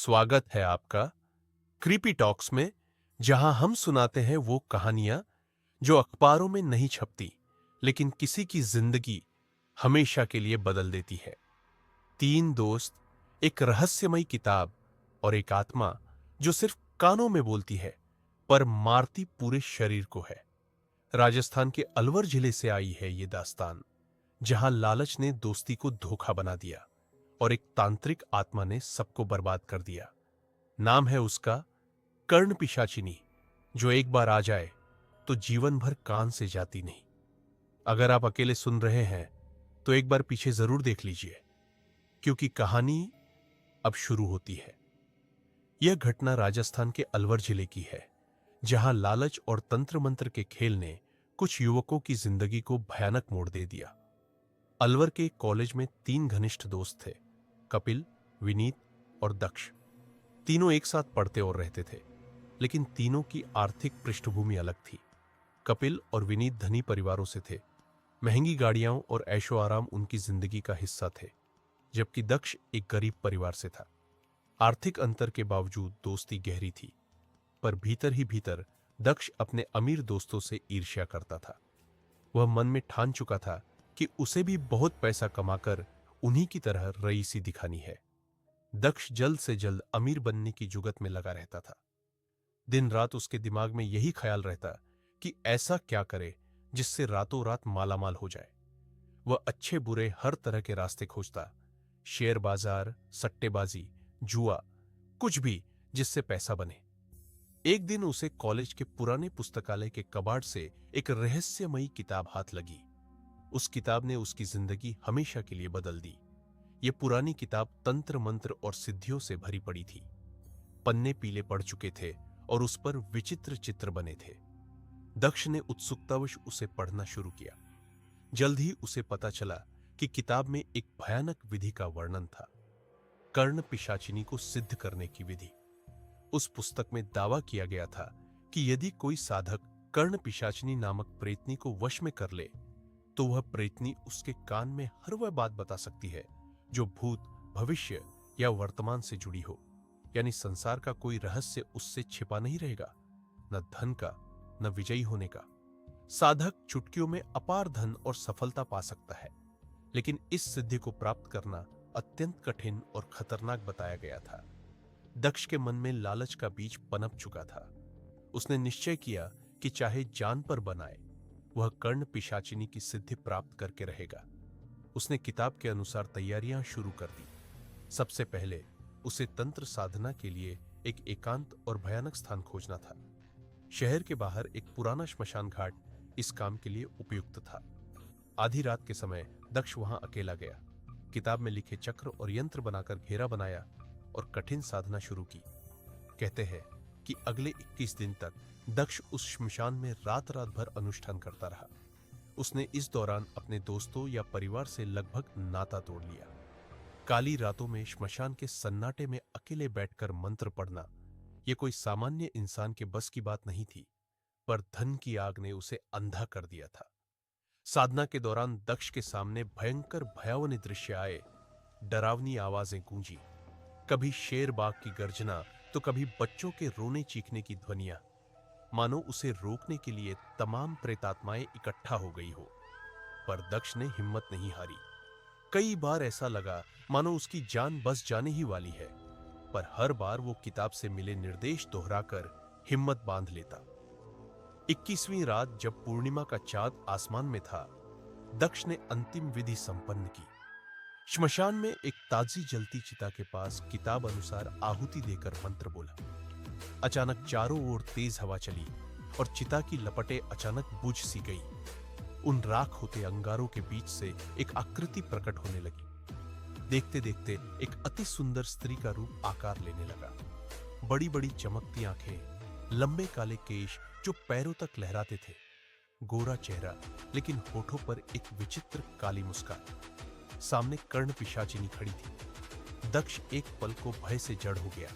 स्वागत है आपका क्रीपी टॉक्स में, जहां हम सुनाते हैं वो कहानियां जो अखबारों में नहीं छपती, लेकिन किसी की जिंदगी हमेशा के लिए बदल देती है। तीन दोस्त, एक रहस्यमयी किताब और एक आत्मा जो सिर्फ कानों में बोलती है पर मारती पूरे शरीर को है। राजस्थान के अलवर जिले से आई है ये दास्तान, जहां लालच ने दोस्ती को धोखा बना दिया और एक तांत्रिक आत्मा ने सबको बर्बाद कर दिया। नाम है उसका कर्ण पिशाचिनी, जो एक बार आ जाए तो जीवन भर कान से जाती नहीं। अगर आप अकेले सुन रहे हैं तो एक बार पीछे जरूर देख लीजिए, क्योंकि कहानी अब शुरू होती है। यह घटना राजस्थान के अलवर जिले की है, जहां लालच और तंत्र मंत्र के खेल ने कुछ युवकों की जिंदगी को भयानक मोड़ दे दिया। अलवर के कॉलेज में तीन घनिष्ठ दोस्त थे, कपिल, विनीत और दक्ष। तीनों एक साथ पढ़ते और रहते थे, लेकिन तीनों की आर्थिक पृष्ठभूमि अलग थी। कपिल और विनीत धनी परिवारों से थे, महंगी गाड़ियां और ऐशो आराम उनकी जिंदगी का हिस्सा थे, जबकि दक्ष एक गरीब परिवार से था। आर्थिक अंतर के बावजूद दोस्ती गहरी थी, पर भीतर ही भीतर दक्ष अपने अमीर दोस्तों से ईर्ष्या करता था। वह मन में ठान चुका था कि उसे भी बहुत पैसा कमाकर उन्हीं की तरह रईसी दिखानी है। दक्ष जल्द से जल्द अमीर बनने की जुगत में लगा रहता था। दिन रात उसके दिमाग में यही ख्याल रहता कि ऐसा क्या करे जिससे रातों रात मालामाल हो जाए। वह अच्छे बुरे हर तरह के रास्ते खोजता, शेयर बाजार, सट्टेबाजी, जुआ, कुछ भी जिससे पैसा बने। एक दिन उसे कॉलेज के पुराने पुस्तकालय के कबाड़ से एक रहस्यमयी किताब हाथ लगी। उस किताब ने उसकी जिंदगी हमेशा के लिए बदल दी। यह पुरानी किताब तंत्र मंत्र और सिद्धियों से भरी पड़ी थी। पन्ने पीले पड़ चुके थे और उस पर विचित्र चित्र बने थे। दक्ष ने उत्सुकतावश उसे पढ़ना शुरू किया। जल्द ही उसे पता चला कि किताब में एक भयानक विधि का वर्णन था, कर्ण पिशाचिनी को सिद्ध करने की विधि। उस पुस्तक में दावा किया गया था कि यदि कोई साधक कर्ण पिशाचिनी नामक प्रेतनी को वश में कर ले, तो वह प्रेतनी उसके कान में हर वह बात बता सकती है जो भूत, भविष्य या वर्तमान से जुड़ी हो। यानी संसार का कोई रहस्य उससे छिपा नहीं रहेगा, न धन का, न विजयी होने का। साधक चुटकियों में अपार धन और सफलता पा सकता है, लेकिन इस सिद्धि को प्राप्त करना अत्यंत कठिन और खतरनाक बताया गया था। दक्ष के मन में लालच का बीज पनप चुका था। उसने निश्चय किया कि चाहे जान पर बनाए, वह कर्ण पिशाचिनी की सिद्धि प्राप्त करके रहेगा। उसने किताब के अनुसार तैयारियां शुरू कर दी। सबसे पहले उसे तंत्र साधना के लिए एक एकांत और भयानक स्थान खोजना था। शहर के बाहर एक पुराना श्मशान घाट इस काम के लिए उपयुक्त था। आधी रात के समय दक्ष वहां अकेला गया, किताब में लिखे चक्र और यंत्र बनाकर घेरा बनाया और कठिन साधना शुरू की। कहते हैं कि अगले 21 दिन तक दक्ष उस श्मशान में रात रात भर अनुष्ठान करता रहा। उसने इस दौरान अपने दोस्तों या परिवार से लगभग नाता तोड़ लिया। काली रातों में श्मशान के सन्नाटे में अकेले बैठकर मंत्र पढ़ना यह कोई सामान्य इंसान के बस की बात नहीं थी, पर धन की आग ने उसे अंधा कर दिया था। साधना के दौरान दक्ष के सामने भयंकर भयावह दृश्य आए। डरावनी आवाजें गूंजी, कभी शेर बाघ की गर्जना तो कभी बच्चों के रोने चीखने की ध्वनियां, मानो उसे रोकने के लिए तमाम प्रेतात्माएं इकट्ठा हो गई हो। पर दक्ष ने हिम्मत नहीं हारी। कई बार ऐसा लगा मानो उसकी जान बस जाने ही वाली है, पर हर बार वो किताब से मिले निर्देश दोहराकर हिम्मत बांध लेता। 21वीं रात जब पूर्णिमा का चांद आसमान में था, दक्ष ने अंतिम विधि संपन्न की। श्मशान में एक ताजी जलती चिता के पास किताब अनुसार आहुति देकर मंत्र बोला। अचानक चारों ओर तेज हवा चली और चिता की लपटें अचानक बुझ सी गई। उन राख होते अंगारों के बीच से एक आकृति प्रकट होने लगी। देखते देखते एक अति सुंदर स्त्री का रूप आकार लेने लगा। बड़ी बड़ी चमकती आंखें, लंबे काले केश जो पैरों तक लहराते थे, गोरा चेहरा, लेकिन होठों पर एक विचित्र काली मुस्कान। सामने कर्ण पिशाचिनी खड़ी थी। दक्ष एक पल को भय से जड़ हो गया,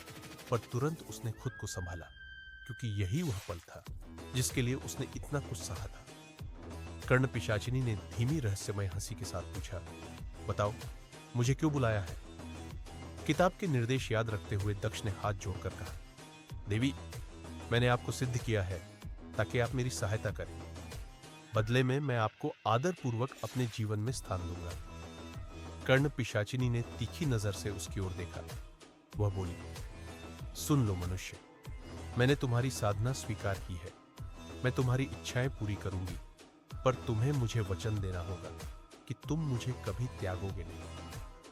पर तुरंत उसने खुद को संभाला, क्योंकि यही वह पल था जिसके लिए उसने इतना कुछ सहा था। कर्ण पिशाचिनी ने धीमी रहस्यमय हंसी के साथ पूछा, बताओ, मुझे क्यों बुलाया है? किताब के निर्देश याद रखते हुए दक्ष ने हाथ जोड़कर कहा, देवी, मैंने आपको सिद्ध किया है ताकि आप मेरी सहायता करें। बदले में मैं आपको आदरपूर्वक अपने जीवन में स्थान दूंगा। कर्ण पिशाचिनी ने तीखी नजर से उसकी ओर देखा। वह बोली, सुन लो मनुष्य, मैंने तुम्हारी साधना स्वीकार की है। मैं तुम्हारी इच्छाएं पूरी करूंगी, पर तुम्हें मुझे वचन देना होगा कि तुम मुझे कभी त्यागोगे नहीं।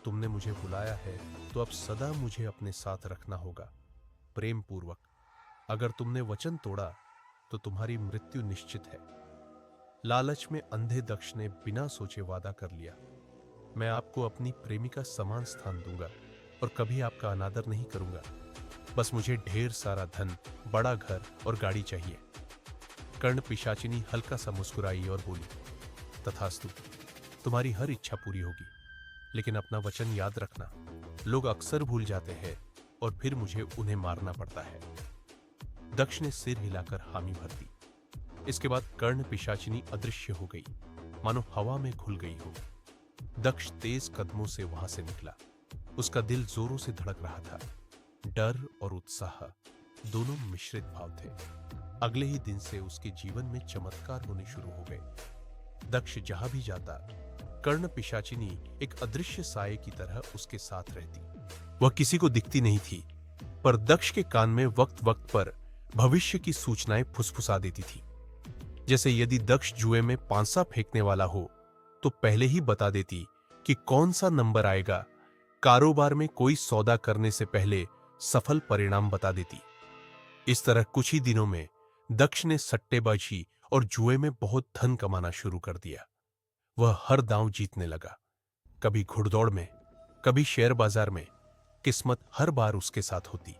तुमने मुझे बुलाया है तो अब सदा मुझे अपने साथ रखना होगा, प्रेम पूर्वक। अगर तुमने वचन तोड़ा तो तुम्हारी मृत्यु निश्चित है। लालच में अंधे दक्ष ने बिना सोचे वादा कर लिया, मैं आपको अपनी प्रेमिका समान स्थान दूंगा और कभी आपका अनादर नहीं करूंगा। बस मुझे ढेर सारा धन, बड़ा घर और गाड़ी चाहिए। कर्ण पिशाचिनी हल्का सा मुस्कुराई और बोली, तथास्तु, तुम्हारी हर इच्छा पूरी होगी, लेकिन अपना वचन याद रखना। लोग अक्सर भूल जाते हैं और फिर मुझे उन्हें मारना पड़ता है। दक्ष ने सिर हिलाकर हामी भर दी। इसके बाद कर्ण पिशाचिनी अदृश्य हो गई, मानो हवा में घुल गई हो। दक्ष तेज कदमों से वहां से निकला। उसका दिल जोरों से धड़क रहा था। डर और उत्साह दोनों मिश्रित भाव थे। अगले ही दिन से उसके जीवन में चमत्कार होने शुरू हो गए। दक्ष जहां भी जाता, कर्ण पिशाचिनी एक अदृश्य साये की तरह उसके साथ रहती। वह किसी को दिखती नहीं थी, पर दक्ष के कान में वक्त वक्त पर भविष्य की सूचनाएं फुसफुसा देती थी। जैसे यदि दक्ष जुए में पांसा फेंकने वाला हो तो पहले ही बता देती कि कौन सा नंबर आएगा। कारोबार में कोई सौदा करने से पहले सफल परिणाम बता देती। इस तरह कुछ ही दिनों में दक्ष ने सट्टेबाजी और जुए में बहुत धन कमाना शुरू कर दिया। वह हर दांव जीतने लगा, कभी घुड़दौड़ में, कभी शेयर बाजार में। किस्मत हर बार उसके साथ होती।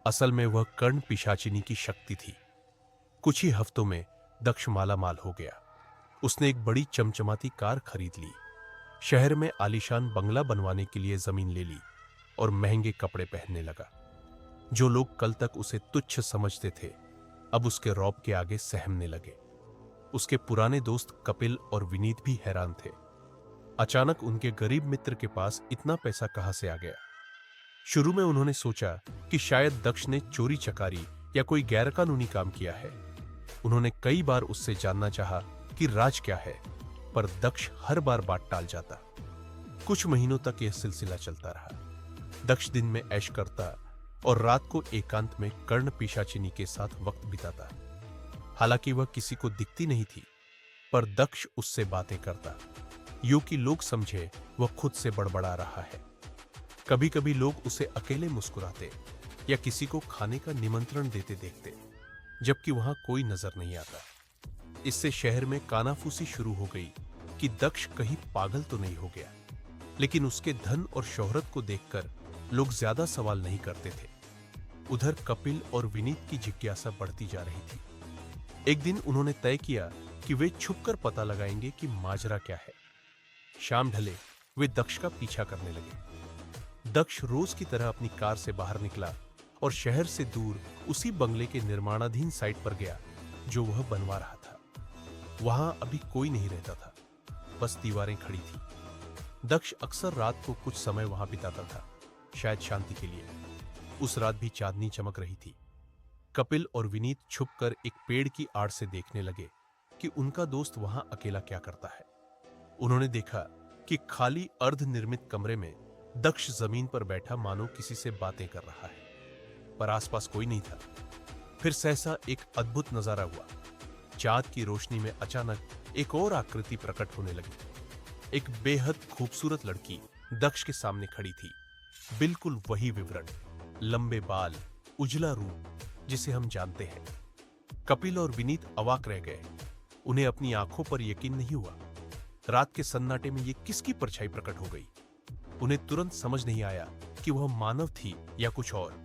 असल में वह कर्ण पिशाचिनी की शक्ति थी। कुछ ही हफ्तों में दक्ष माला माल हो गया। उसने एक बड़ी चमचमाती कार खरीद ली, शहर में आलीशान बंगला बनवाने के लिए जमीन ले ली और महंगे कपड़े पहनने लगा। जो लोग कल तक उसे तुच्छ समझते थे, अब उसके रौब के आगे सहमने लगे। उसके पुराने दोस्त कपिल और विनीत भी हैरान थे। अचानक उनके गरीब मित्र के पास इतना पैसा कहां से आ गया। शुरू में उन्होंने सोचा कि शायद दक्ष ने चोरी चकारी या कोई गैरकानूनी काम किया है। उन्होंने कई बार उससे जानना चाहा कि राज क्या है, पर दक्ष हर बार बात टाल जाता। कुछ महीनों तक यह सिलसिला चलता रहा। दक्ष दिन में ऐश करता और रात को एकांत में कर्ण पिशाचिनी के साथ वक्त बिताता। हालांकि वह किसी को दिखती नहीं थी, पर दक्ष उससे बातें करता, यूं कि लोग समझे वह खुद से बड़बड़ा रहा है। कभी कभी लोग उसे अकेले मुस्कुराते या किसी को खाने का निमंत्रण देते देखते, जबकि वहां कोई नजर नहीं आता। इससे शहर में कानाफूसी शुरू हो गई कि दक्ष कहीं पागल तो नहीं हो गया। लेकिन उसके धन और शोहरत को देखकर लोग ज्यादा सवाल नहीं करते थे। उधर कपिल और विनीत की जिज्ञासा बढ़ती जा रही थी। एक दिन उन्होंने तय किया कि वे छुपकर पता लगाएंगे कि माजरा क्या है। शाम ढले वे दक्ष का पीछा करने लगे। दक्ष रोज की तरह अपनी कार से बाहर निकला और शहर से दूर उसी बंगले के निर्माणाधीन साइट पर गया जो वह बनवा रहा था। वहां अभी कोई नहीं रहता था, बस दीवारें खड़ी थी। दक्ष अक्सर रात को कुछ समय वहां बिताता था, शायद शांति के लिए। उस रात भी चांदनी चमक रही थी। कपिल और विनीत छुपकर एक पेड़ की आड़ से देखने लगे कि उनका दोस्त वहां अकेला क्या करता है। उन्होंने देखा कि खाली अर्धनिर्मित कमरे में दक्ष जमीन पर बैठा मानो किसी से बातें कर रहा है, पर आसपास कोई नहीं था। फिर सहसा एक अद्भुत नजारा हुआ। चांद की रोशनी में अचानक एक और आकृति प्रकट होने लगी। एक बेहद खूबसूरत लड़की दक्ष के सामने खड़ी थी। बिल्कुल वही विवरण, लंबे बाल, उजला रूप जिसे हम जानते हैं। कपिल और विनीत अवाक रह गए। उन्हें अपनी आंखों पर यकीन नहीं हुआ। रात के सन्नाटे में ये किसकी परछाई प्रकट हो गई। उन्हें तुरंत समझ नहीं आया कि वह मानव थी या कुछ और।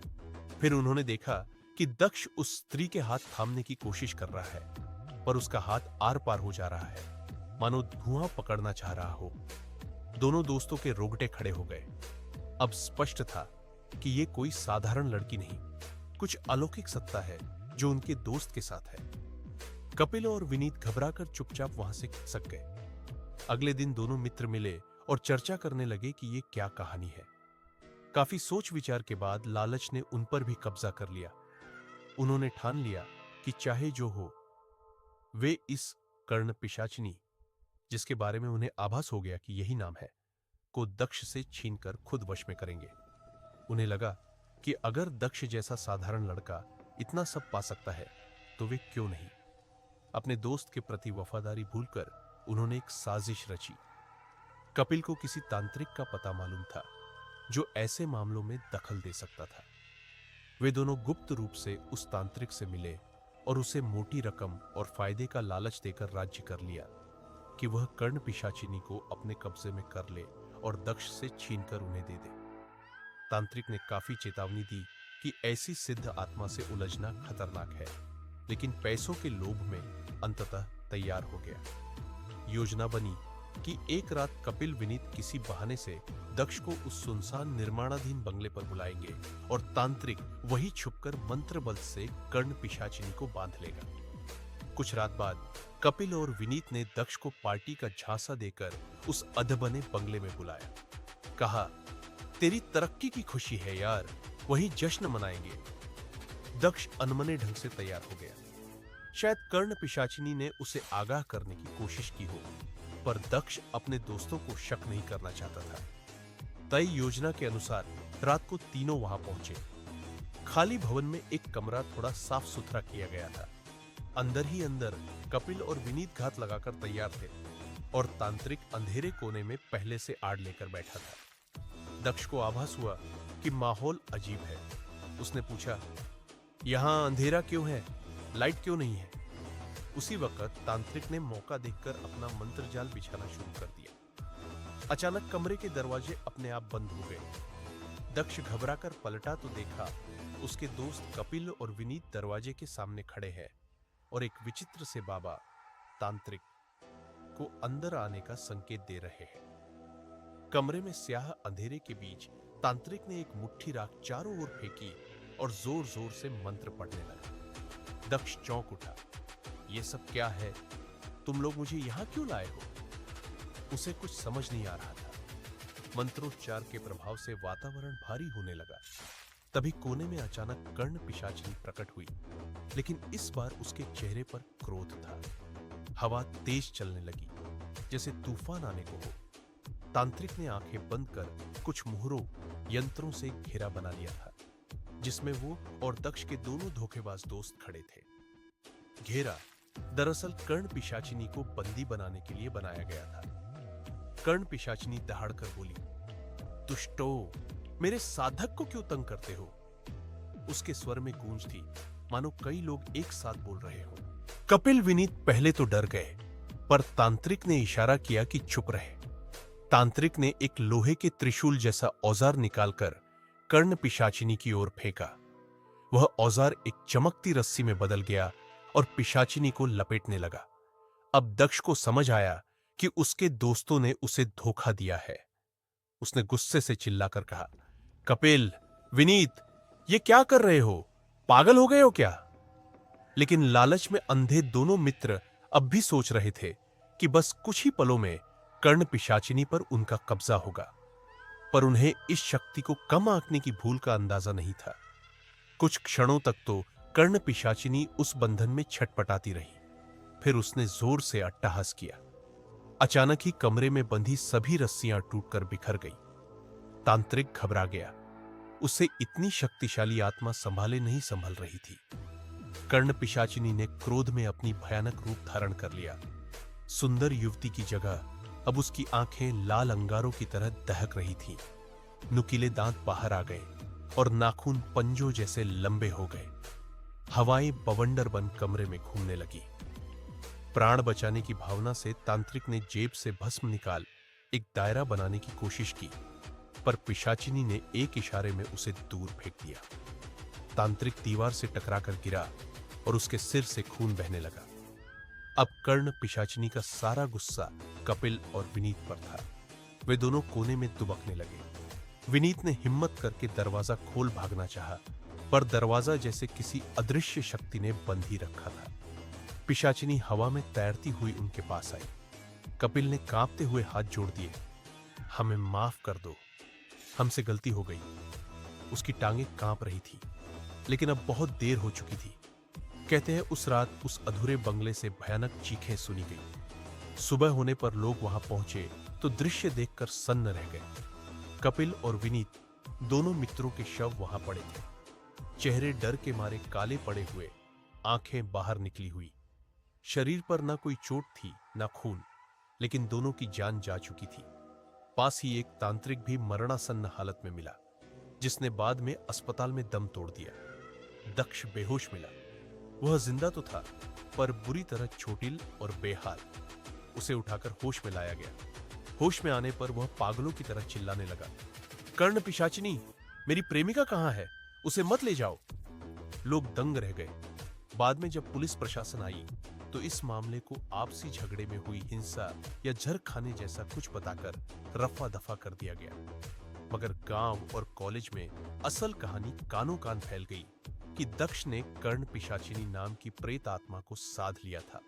फिर उन्होंने देखा कि दक्ष उस स्त्री के हाथ थामने की कोशिश कर रहा है, पर उसका हाथ आर पार हो जा रहा है, मानो धुआं पकड़ना चाह रहा हो। दोनों दोस्तों के रोंगटे खड़े हो गए। अब स्पष्ट था कि ये कोई साधारण लड़की नहीं, कुछ अलौकिक सत्ता है जो उनके दोस्त के साथ है। कपिल और विनीत घबराकर चुपचाप वहां से खिसक गए। अगले दिन दोनों मित्र मिले और चर्चा करने लगे कि ये क्या कहानी है। काफी सोच विचार के बाद लालच ने उन पर भी कब्जा कर लिया। उन्होंने ठान लिया कि चाहे जो हो, वे इस कर्ण पिशाचिनी, जिसके बारे में उन्हें आभास हो गया कि यही नाम है, को दक्ष से छीनकर खुद वश में करेंगे। उन्हें लगा कि अगर दक्ष जैसा साधारण लड़का इतना सब पा सकता है तो वे क्यों नहीं। अपने दोस्त के प्रति वफादारी भूलकर उन्होंने एक साजिश रची। कपिल को किसी तांत्रिक का पता मालूम था जो ऐसे मामलों में दखल दे सकता था। वे दोनों गुप्त रूप से उस तांत्रिक से मिले और उसे मोटी रकम और फायदे का लालच देकर राज्य कर लिया कि वह कर्ण पिशाचिनी को अपने कब्जे में कर ले और दक्ष से छीनकर उन्हें दे दे। तांत्रिक ने काफी चेतावनी दी कि ऐसी सिद्ध आत्मा से उलझना खतरनाक है, लेकिन पैसों के लोभ में अंततः तैयार हो गया। योजना बनी कि एक रात कपिल विनीत किसी बहाने से दक्ष को उस सुनसान निर्माणाधीन बंगले पर बुलाएंगे और तांत्रिक वही छुपकर मंत्र बल से कर्ण पिशाचिनी को बांध लेगा। कुछ रात बाद कपिल और विनीत ने दक्ष को पार्टी का झांसा देकर उस अधबने बंगले में बुलाया। कहा, तेरी तरक्की की खुशी है यार, वही जश्न मनाएंगे। दक्ष अनमने ढंग से तैयार हो गया। शायद कर्ण पिशाचिनी ने उसे आगाह करने की कोशिश की हो, पर दक्ष अपने दोस्तों को शक नहीं करना चाहता था। तय योजना के अनुसार रात को तीनों वहां पहुंचे। खाली भवन में एक कमरा थोड़ा साफ सुथरा किया गया था। अंदर ही अंदर कपिल और विनीत घात लगाकर तैयार थे और तांत्रिक अंधेरे कोने में पहले से आड़ लेकर बैठा था। दक्ष को आभास हुआ कि माहौल अजीब है। उसने पूछा, यहां अंधेरा क्यों है, लाइट क्यों नहीं है? उसी वक्त तांत्रिक ने मौका देखकर अपना मंत्र जाल बिछाना शुरू कर दिया। अचानक कमरे के दरवाजे अपने आप बंद हो गए। दक्ष घबराकर पलटा तो देखा उसके दोस्त कपिल और विनीत दरवाजे के सामने खड़े हैं और एक विचित्र से बाबा तांत्रिक को अंदर आने का संकेत दे रहे हैं। कमरे में स्याह अंधेरे के बीच तांत्रिक ने एक मुट्ठी राख चारों ओर फेंकी और जोर जोर से मंत्र पढ़ने लगा। दक्ष चौंक उठा। ये सब क्या है? तुम लोग मुझे यहां क्यों लाए हो? उसे कुछ समझ नहीं आ रहा था। मंत्रोच्चार के प्रभाव से वातावरण भारी होने लगा। तभी कोने में अचानक कर्ण पिशाचिनी प्रकट हुई, लेकिन इस बार उसके चेहरे पर क्रोध था। हवा तेज चलने लगी, जैसे तूफान आने को हो। तांत्रिक ने आंखें बंद कर कुछ मोहरों यंत्रों से घेरा बना लिया था, जिसमें वो और दक्ष के दोनों धोखेबाज दोस्त खड़े थे। घेरा दरअसल कर्ण पिशाचिनी को बंदी बनाने के लिए बनाया गया था। कर्ण पिशाचिनी दहाड़कर बोली, दुष्टो, मेरे साधक को क्यों तंग करते हो? उसके स्वर में गूंज थी, मानो कई लोग एक साथ बोल रहे हो। कपिल विनीत पहले तो डर गए, पर तांत्रिक ने इशारा किया कि चुप रहे। तांत्रिक ने एक लोहे के त्रिशूल जैसा औजार निकालकर कर्ण पिशाचिनी की ओर फेंका। वह औजार एक चमकती रस्सी में बदल गया और पिशाचिनी को लपेटने लगा। अब दक्ष को समझ आया कि उसके दोस्तों ने उसे धोखा दिया है। उसने गुस्से से चिल्लाकर कहा, कपिल, विनीत, ये क्या कर रहे हो? पागल हो गए हो क्या? लेकिन लालच में अंधे दोनों मित्र अब भी सोच रहे थे कि बस कुछ ही पलों में कर्ण पिशाचिनी पर उनका कब्जा होगा। पर उन्हें इस शक्ति को कम आंकने की भूल का अंदाजा नहीं था। कुछ क्षणों तक तो कर्ण पिशाचिनी उस बंधन में छटपटाती रही। फिर उसने जोर से अट्टहास किया। अचानक ही कमरे में बंधी सभी रस्सियां टूटकर बिखर गई। तांत्रिक घबरा गया। उसे इतनी शक्तिशाली आत्मा संभाले नहीं संभल रही थी। कर्ण पिशाचिनी ने क्रोध में अपनी भयानक रूप धारण कर लिया। सुंदर युवती की जगह अब उसकी आंखें लाल अंगारों की तरह दहक रही थीं। नुकीले दांत बाहर आ गए और नाखून पंजों जैसे लंबे हो गए। हवाएं बवंडर बन कमरे में घूमने लगी। प्राण बचाने की भावना से तांत्रिक ने जेब से भस्म निकाल एक दायरा बनाने की कोशिश की, पर पिशाचिनी ने एक इशारे में उसे दूर फेंक दिया। तांत्रिक दीवार से टकराकर गिरा और उसके सिर से खून बहने लगा। अब कर्ण पिशाचिनी का सारा गुस्सा कपिल और विनीत पर था। वे दोनों कोने में दुबकने लगे। विनीत ने हिम्मत करके दरवाजा खोल भागना चाहा, पर दरवाजा जैसे किसी अदृश्य शक्ति ने बंद ही रखा था। पिशाचिनी हवा में तैरती हुई उनके पास आई। कपिल ने कांपते हुए हाथ जोड़ दिए, हमें माफ कर दो। हमसे गलती हो गई। उसकी टांगें कांप रही थी, लेकिन अब बहुत देर हो चुकी थी। कहते हैं उस रात उस अधूरे बंगले से भयानक चीखें सुनी गई। सुबह होने पर लोग वहां पहुंचे तो दृश्य देखकर सन्न रह गए। कपिल और विनीत दोनों मित्रों के शव वहां पड़े थे, चेहरे डर के मारे काले पड़े हुए, आंखें बाहर निकली हुई। शरीर पर ना कोई चोट थी ना खून, लेकिन दोनों की जान जा चुकी थी। पास ही एक तांत्रिक भी मरणासन्न हालत में मिला, जिसने बाद में अस्पताल में दम तोड़ दिया। दक्ष बेहोश मिला। वह जिंदा तो था, पर बुरी तरह चोटिल और बेहाल। उसे उठाकर होश में लाया गया। होश में आने पर वह पागलों की तरह चिल्लाने लगा, कर्ण पिशाचिनी, मेरी प्रेमिका कहां है? उसे मत ले जाओ। लोग दंग रह गए। बाद में जब पुलिस प्रशासन आई तो इस मामले को आपसी झगड़े में हुई हिंसा या जहर खाने जैसा कुछ बताकर रफा दफा कर दिया गया। मगर गांव और कॉलेज में असल कहानी कानों कान फैल गई कि दक्ष ने कर्ण पिशाचिनी नाम की प्रेत आत्मा को साध लिया था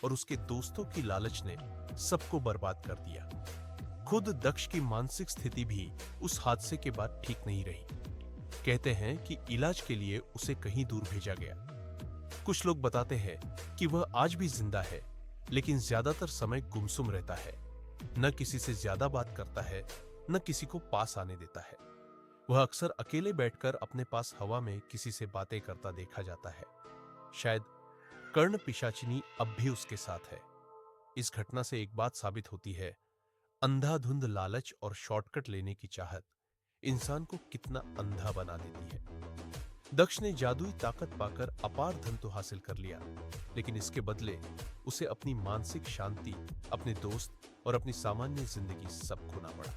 और उसके दोस्तों की लालच ने सबको बर्बाद कर दिया। खुद दक्ष की मानसिक स्थिति भी उस हादसे के बाद ठीक नहीं रही। कहते हैं कि इलाज के लिए उसे कहीं दूर भेजा गया। कुछ लोग बताते हैं कि वह आज भी जिंदा है, लेकिन ज्यादातर समय गुमसुम रहता है। न किसी से ज्यादा बात करता है, न किसी को पास आने देता है। वह अक्सर अकेले बैठकर अपने पास हवा में किसी से बातें करता देखा जाता है। शायद कर्ण पिशाचिनी अब भी उसके साथ है। इस घटना से एक बात साबित होती है, अंधाधुंध लालच और शॉर्टकट लेने की चाहत इंसान को कितना अंधा बना देती है। दक्ष ने जादुई ताकत पाकर अपार धन तो हासिल कर लिया, लेकिन इसके बदले उसे अपनी मानसिक शांति, अपने दोस्त और अपनी सामान्य जिंदगी सब खोना पड़ा।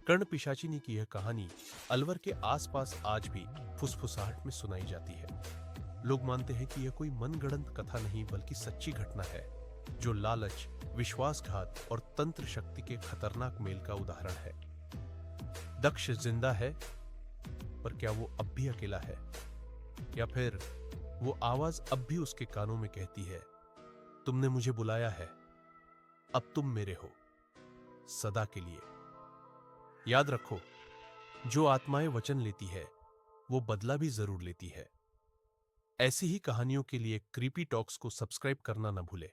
कर्ण पिशाचिनी की यह कहानी अलवर के आसपास आज भी फुसफुसाहट में सुनाई जाती है। लोग मानते हैं कि यह कोई मनगढ़ंत कथा नहीं, बल्कि सच्ची घटना है, जो लालच, विश्वासघात और तंत्र शक्ति के खतरनाक मेल का उदाहरण है। दक्ष जिंदा है, पर क्या वो अब भी अकेला है? या फिर वो आवाज अब भी उसके कानों में कहती है, तुमने मुझे बुलाया है, अब तुम मेरे हो, सदा के लिए। याद रखो, जो आत्माएं वचन लेती है वो बदला भी जरूर लेती है। ऐसी ही कहानियों के लिए क्रीपी टॉक्स को सब्सक्राइब करना न भूले।